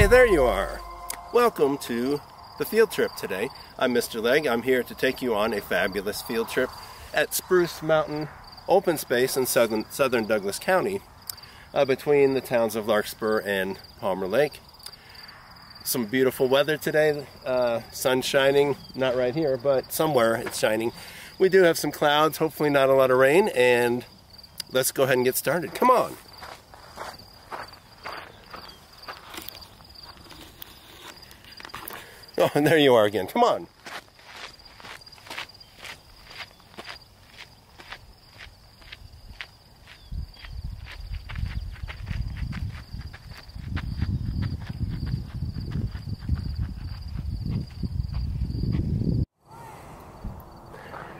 there you are. Welcome to the field trip today. I'm Mr. Legg. I'm here to take you on a fabulous field trip at Spruce Mountain Open Space in southern Douglas County, between the towns of Larkspur and Palmer Lake. Some beautiful weather today. Sun shining, not right here, but somewhere it's shining. We do have some clouds, hopefully not a lot of rain, and let's go ahead and get started. Come on. Oh, and there you are again. Come on.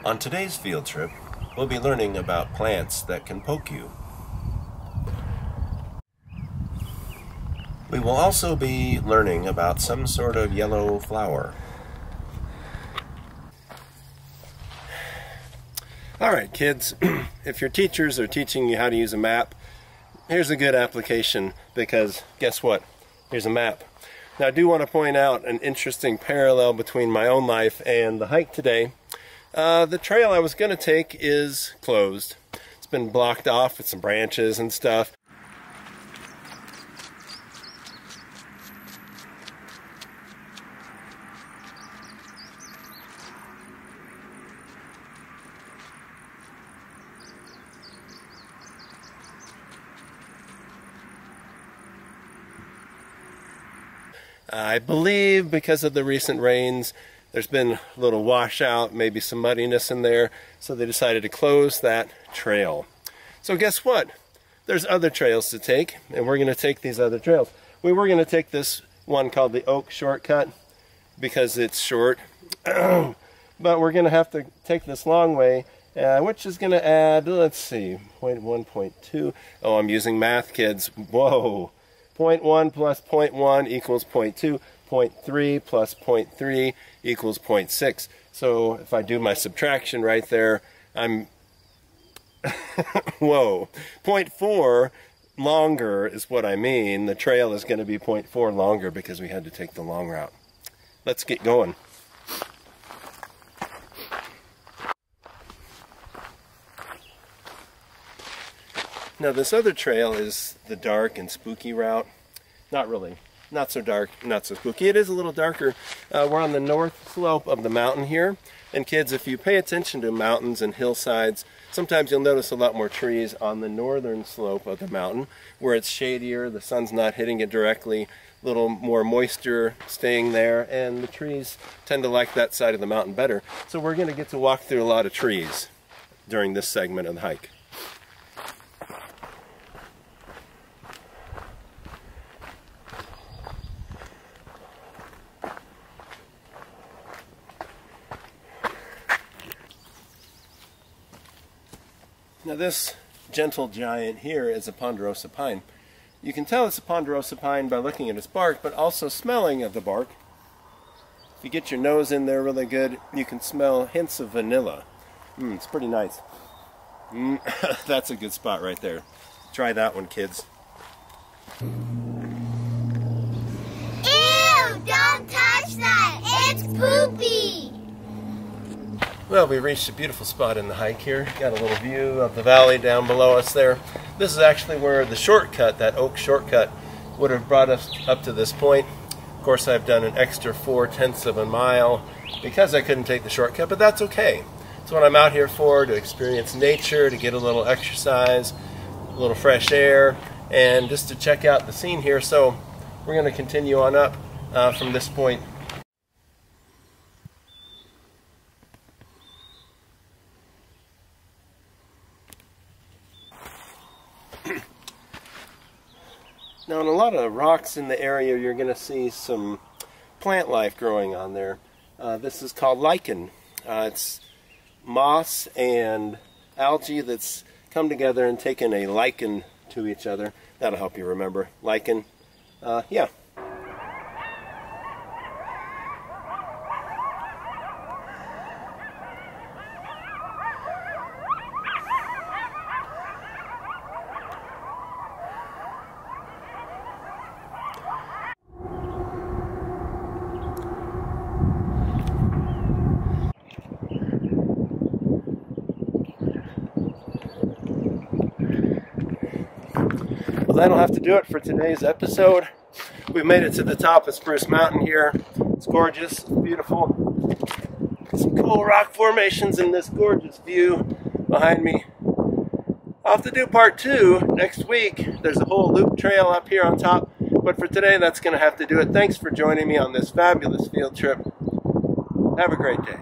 On today's field trip, we'll be learning about plants that can poke you. We will also be learning about some sort of yellow flower. Alright kids, if your teachers are teaching you how to use a map, here's a good application because guess what? Here's a map. Now I do want to point out an interesting parallel between my own life and the hike today. The trail I was going to take is closed. It's been blocked off with some branches and stuff. I believe because of the recent rains, there's been a little washout, maybe some muddiness in there, so they decided to close that trail. So guess what? There's other trails to take, and we're going to take these other trails. We were going to take this one called the Oak Shortcut because it's short, but we're going to have to take this long way, which is going to add, let's see, 0.1, 0.2. Oh, I'm using math, kids. Whoa. 0.1 plus 0.1 equals 0.2. 0.3 plus 0.3 equals 0.6. So if I do my subtraction right there, I'm whoa, 0.4 longer is what I mean. The trail is going to be 0.4 longer because we had to take the long route. Let's get going. Now this other trail is the dark and spooky route. Not really. Not so dark, not so spooky. It is a little darker. We're on the north slope of the mountain here. And kids, if you pay attention to mountains and hillsides, sometimes you'll notice a lot more trees on the northern slope of the mountain where it's shadier, the sun's not hitting it directly, a little more moisture staying there, and the trees tend to like that side of the mountain better. So we're going to get to walk through a lot of trees during this segment of the hike. Now this gentle giant here is a ponderosa pine. You can tell it's a ponderosa pine by looking at its bark, but also smelling of the bark. If you get your nose in there really good, you can smell hints of vanilla. It's pretty nice. That's a good spot right there. Try that one, kids. Ew! Don't touch that! It's poopy! Well, we reached a beautiful spot in the hike here. Got a little view of the valley down below us there. This is actually where the shortcut, that Oak Shortcut, would have brought us up to this point. Of course, I've done an extra 4/10 of a mile because I couldn't take the shortcut, but that's okay. It's what I'm out here for, to experience nature, to get a little exercise, a little fresh air, and just to check out the scene here. So we're going to continue on up from this point. Now, on a lot of rocks in the area, you're going to see some plant life growing on there. This is called lichen. It's moss and algae that's come together and taken a lichen to each other. That'll help you remember. Lichen. Yeah. that'll have to do it for today's episode. We made it to the top of Spruce Mountain here. It's gorgeous, it's beautiful. Some cool rock formations in this gorgeous view behind me. I'll have to do part 2 next week. There's a whole loop trail up here on top. But for today, that's going to have to do it. Thanks for joining me on this fabulous field trip. Have a great day.